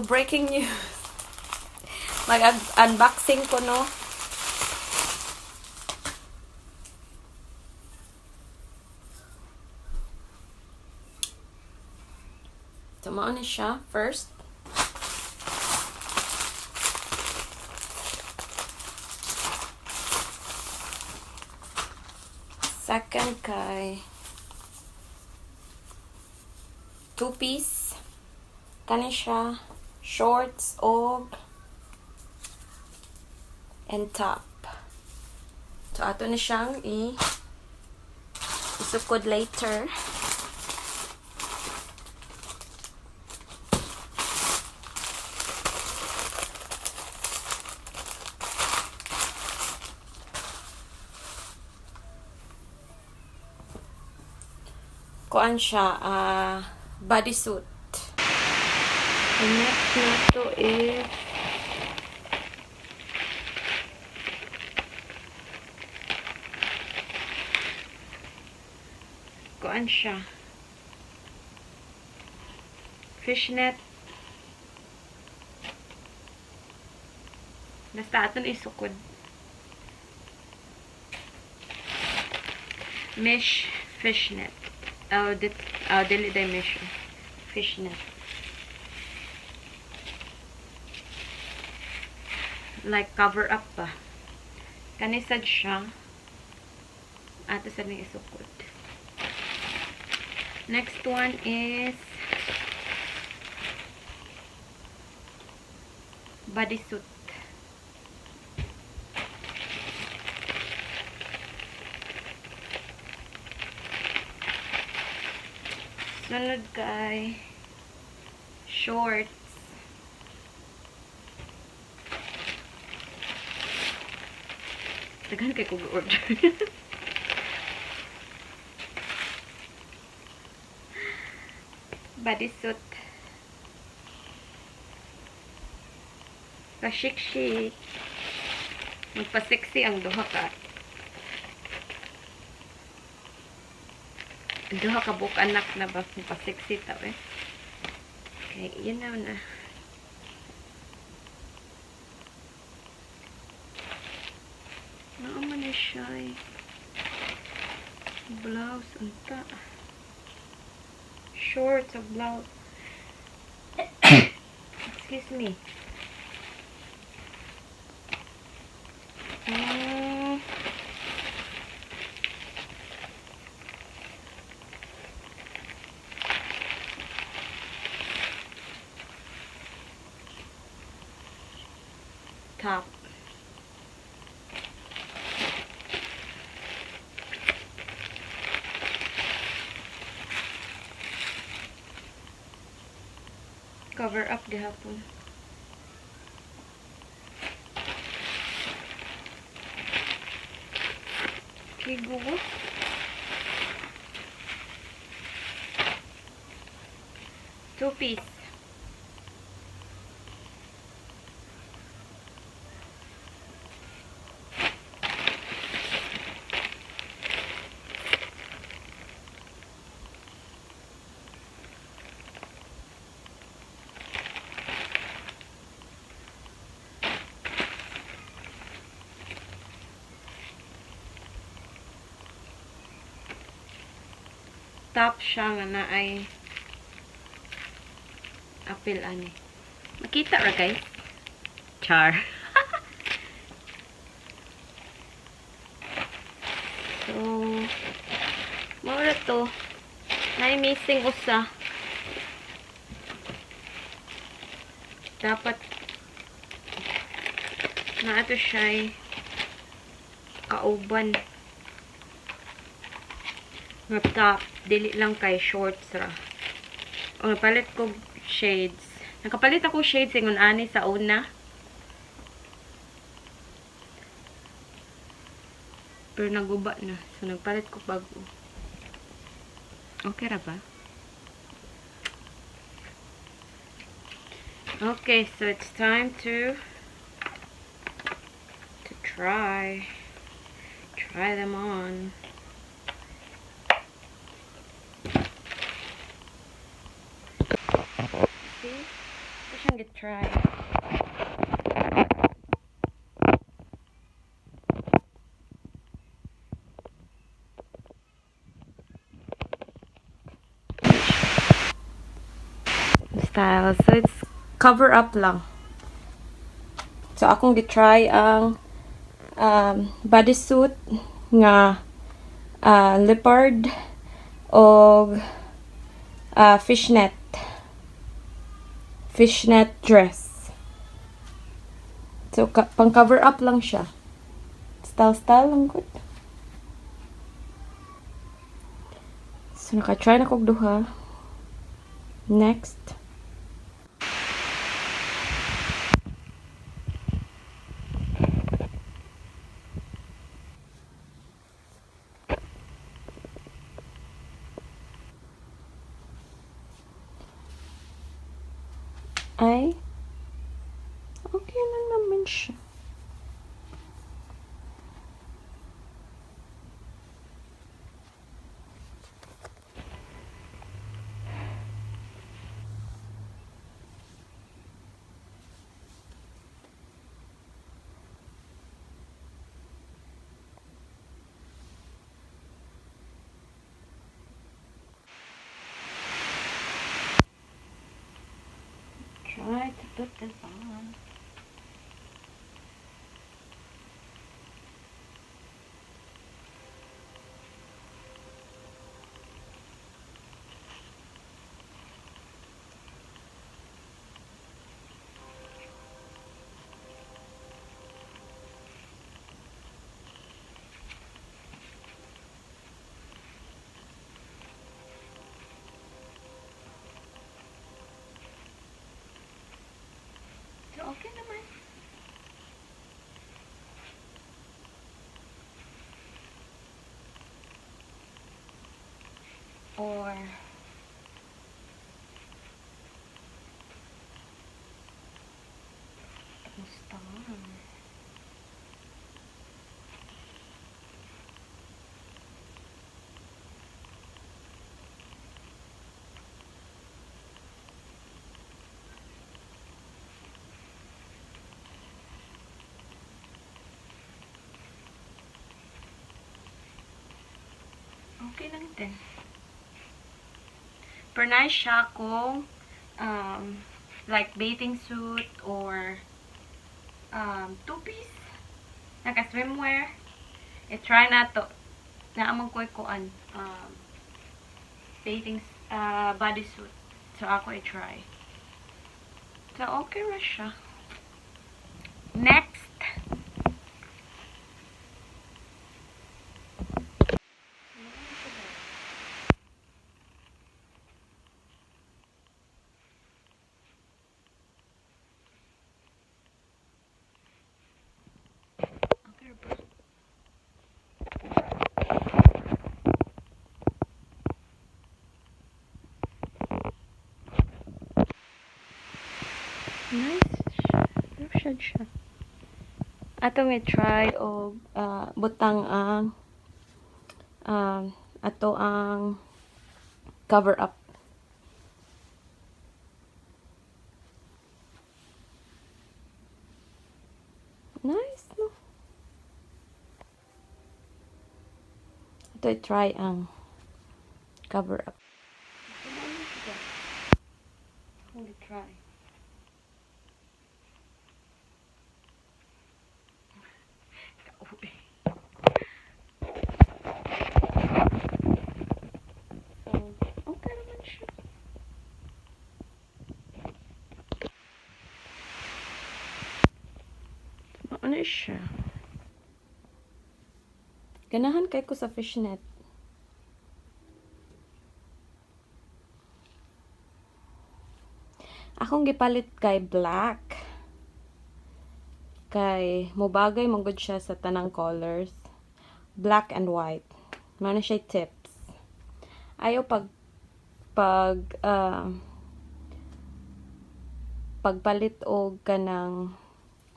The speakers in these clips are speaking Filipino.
breaking news. Mag-unboxing ko, no? Tumaan na siya first. Second kay two-piece. Kani siya shorts og and top. So ato na siyang isukod later. Kuan siya, bodysuit. The next na to is kuan siya. Fishnet. Basta aton isukod. Mesh fishnet. Dili mesh. Fishnet. Like cover up pa. Kanisad siya. Ato sa ning isukod. Next one is bodysuit. Sunod kay shorts. Daghan kay kog order. Bodysuit. Ka-chic-chic. Magpa-sexy ang duha ka. Duha ka buok anak na ba? Magpa-sexy tao eh. Okay, yun na. Naaman na siya eh. Blouse, unta. Shorts of blouse. Excuse me. Top. Cover up gihapon. Kigo. Two-piece. Top siya nga na ay apil ani. Makita ra guys. Char. So, mura to. Nay missing usa. Dapat na ato siya kauban. Nga top, dili lang kay shorts ra. O napalit ko shades. Nakapalit ako shades ingon ani sa una. Pero naguba na. So nagpalit ko bago. Okay ra ba? Okay, so it's time to try them on. See? Ito siyang get-try. Style. So, it's cover up lang. So, akong get-try ang bodysuit nga leopard o fishnet dress. So, pang cover up lang siya. Style lang good. So, naka-try na kog duha. Next. Ay, okay lang naman siya. Try to put this on. So, okay naman. Or gusto mo. Okay lang din. Pero nice siya kung like bathing suit or two-piece. Naka-swimwear. I-try na to. Naamang ko kuan bathing bodysuit. So, ako i-try. So, okay na siya. Next. Okay, bro. Nice. Lotion siya. Atong i-try o butang ang ato ang cover up. Nice, no? Ito i-try ang cover up. Hold it try. So, okay naman siya. Ano siya? Ganahan kay ko sa fishnet. Akong gipalit kay black. Kay mobagay manggod siya sa tanang colors. Black and white. Mano siya tips. Ayaw pagpalit og kanang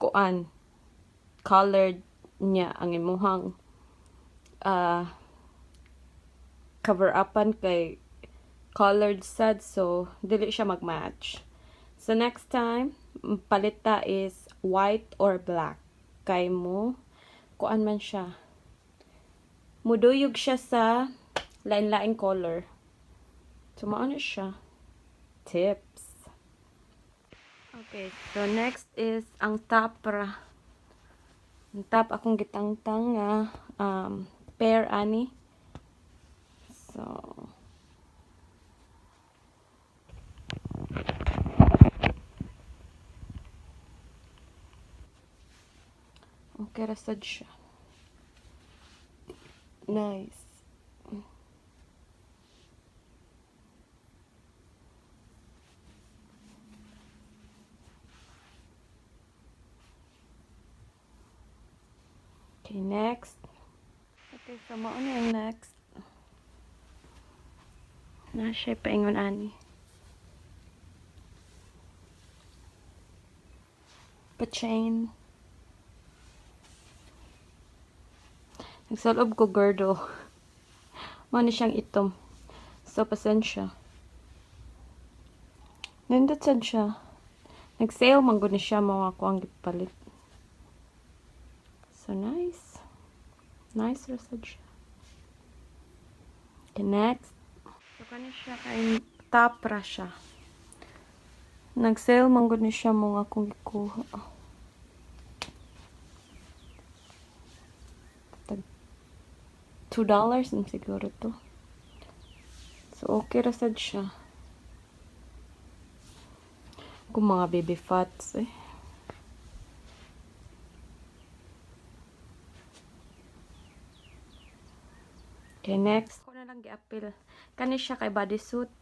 kuan colored niya ang imuhang cover upan kay colored sad, so dili siya magmatch. So next time, palita is white or black. Kay mo, kuan man siya. Muduyog siya sa lain-laing color. So maano siya. Tips. Okay, so next is ang top ra. Ang top akong gitangtang nga pair ani. So okay ra sad siya. Nice. Okay, next. Okay, so mauna yung next. Na siya paingon ani. Pa-chain. Nagsalob ko girdle. Mano siyang itom. So, pasensya. Nindot sad siya. Nag-sale man gud ni siya mga ko ang gipalit. So, nice. Nice ra sad siya. Okay, next. So, kani siya kay top ra siya. Nag-sale man gud ni siya mga akong gikuha. $2 na siguro to. So, okay ra sad siya. Kung mga baby fats eh. Okay, next. Ako na lang gi-appeal. Kani siya kay bodysuit.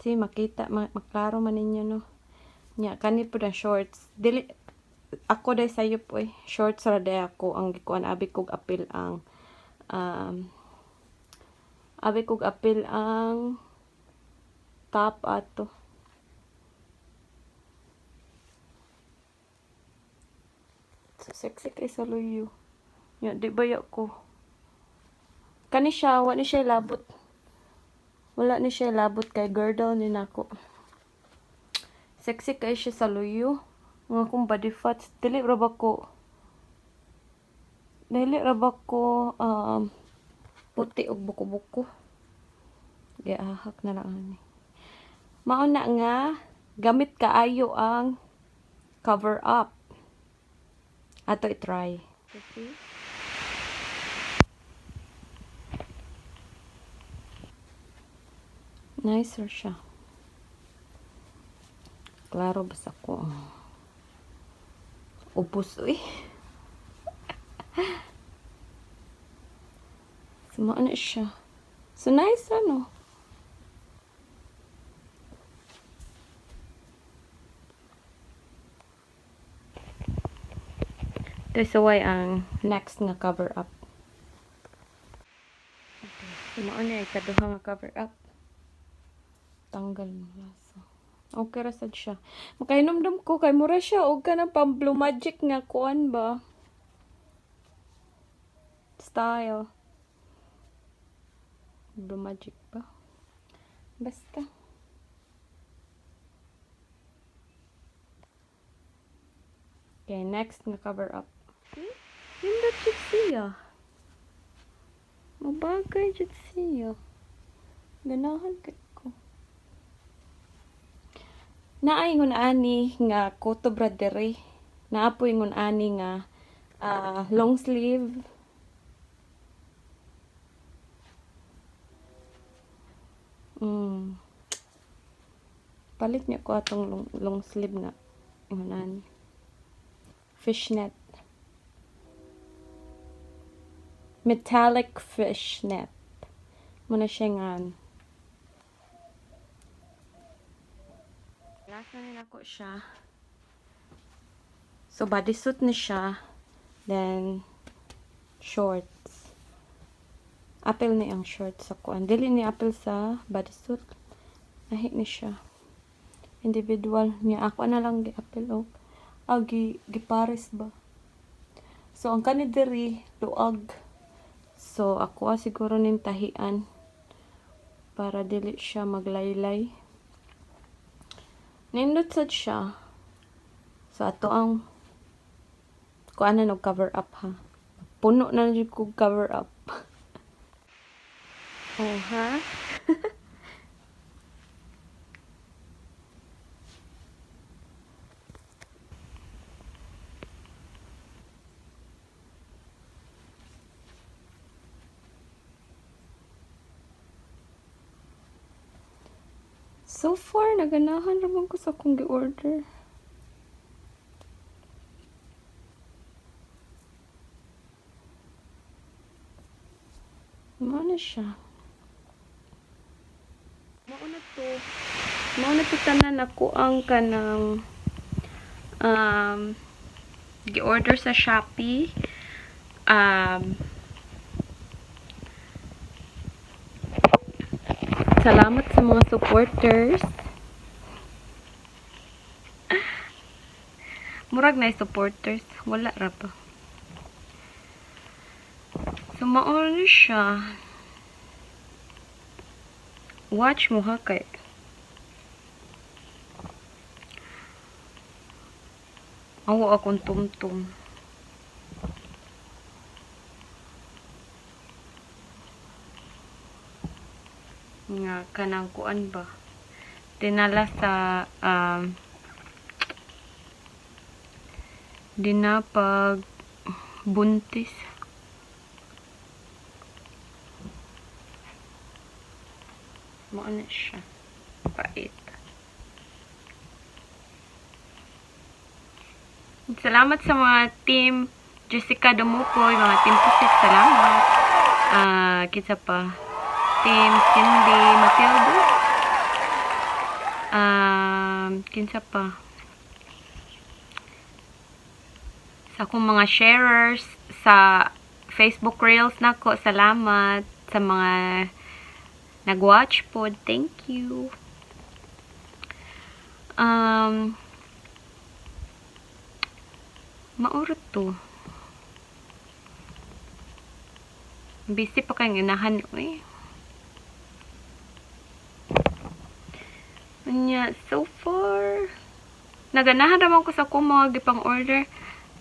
See, makita, maklaro man ninyo, no? Nya, kani po na shorts. Dili, ako day sayo po eh. Shorts ra day ako. Ang gikuan, abi kog appeal ang, top ato. So, sexy kay sa luyo. Nya, di ba ko? Kani siya, wala ni siya labot. Wala ni siya labot kay girdle ni nako. Sexy kay siya sa luyo. Mga kong body fats. Dili ra ba ko puti og buko-buko. Giahak na lang ani. Mao na nga gamit kaayo ang cover up. Ato i-try. Okay. Nice siya. Klaro basta ko. Ubus eh. Suma na siya. So nice ano. Ito so why ang next nga cover up. Okay. Suma na ikaduha nga cover up. Tanggal mo lasa. Okay ra sad siya. Makainomdom ko kay mura siya og kanang pang Blue Magic nga kuan ba. Style. Blue Magic ba? Basta. Okay, next nga cover up. Hindi jud siya. Mabagay jud siya. Ganahan ko. Naay ngun ani nga koto bradere. Naapoy ngun ani nga long sleeve. Palit niya ko atong long sleeve nga ngun ani. Fishnet. Metallic fishnet. Muna siya nga. Last na nila ko siya. So, bodysuit na siya. Then, shorts. Apple na yung shorts sa kuan. Dili ni apple sa bodysuit. Nahi ni siya. Individual niya. Ako na lang gi-apple. Gipares ba? So, ang kanidiri, luag. So, ako siguro nin tahian para dili siya maglaylay. Nindot sad siya. So, ato ang kuan na cover up ha. Puno na jud ko cover up. Oh, ha? So far, naganahan naman ko sa akong gi-order. Ano siya? Mauna to tanan ako ang kanang gi-order sa Shopee. Salamat sa mga supporters. Murag na supporters, wala ra pa. So mauna siya. Watch mo ha kay. Awa akong tumtum. Nga kanang kuan ba? Dinala sa dinapag buntis. Mauna siya. Pait. Salamat sa mga team Jessica Damupoy, mga team Pusit, salamat. Kita pa. Team Cindy Matildo. Kinsa pa. Sa akong mga sharers sa Facebook Reels nako, salamat. Sa mga nag-watch po, thank you. Maurot to. Busy pa kayong inahan. Uy. So far, naganahan naman ko sa akong mga gipang order.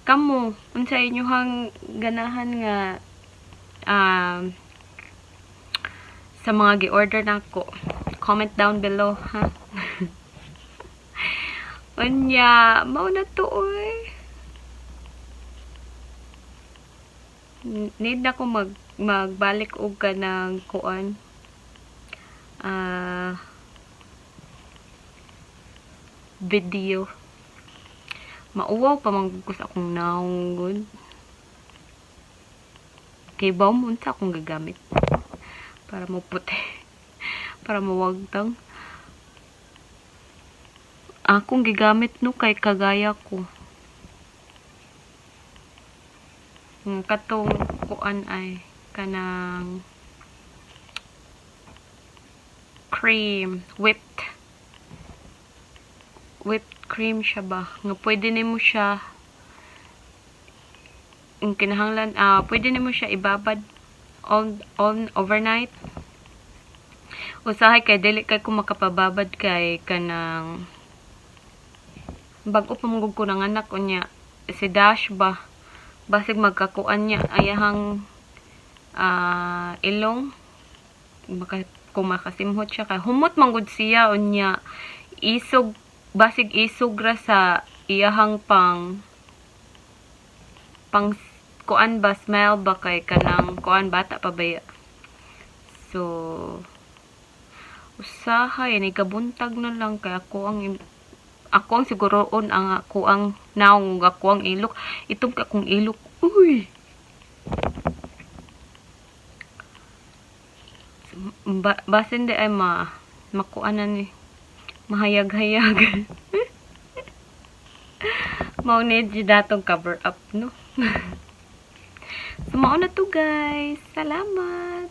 Kamu, unsa inyohang ganahan nga sa mga gi-order nako. Comment down below, ha? Unya, mao na to, oy. Need na ko magbalik og ka ng kuan. Video. Mauwaw pa manggugos akong naunggod. Kay baw mo unsa akong gagamit. Para maputi. Para mawagtang. Akong gigamit no kay kagaya ko. Katong kuan ay kanang cream, whipped cream siya ba nga pwede nimo siya ang kinahanglan pwede nimo siya ibabad on overnight. Usahay kay dili kay ko makapababad kay kanang bag-o pamugod ko ng anak unya si Dash ba basig magkakuan niya ayahang ilong kung makasimhot siya kay humot manggod siya unya isog basig isog ra sa iyahang pang kuan ba smell ba kay kanang kuan bata pa ba so usahay ni kabuntag na lang kay ako ang siguroon ang ako ang naong ako ang ilok itong akong ilok uy basin di ay makuanan ni mahayag-hayag mao need datong cover up no so mao na to guys salamat.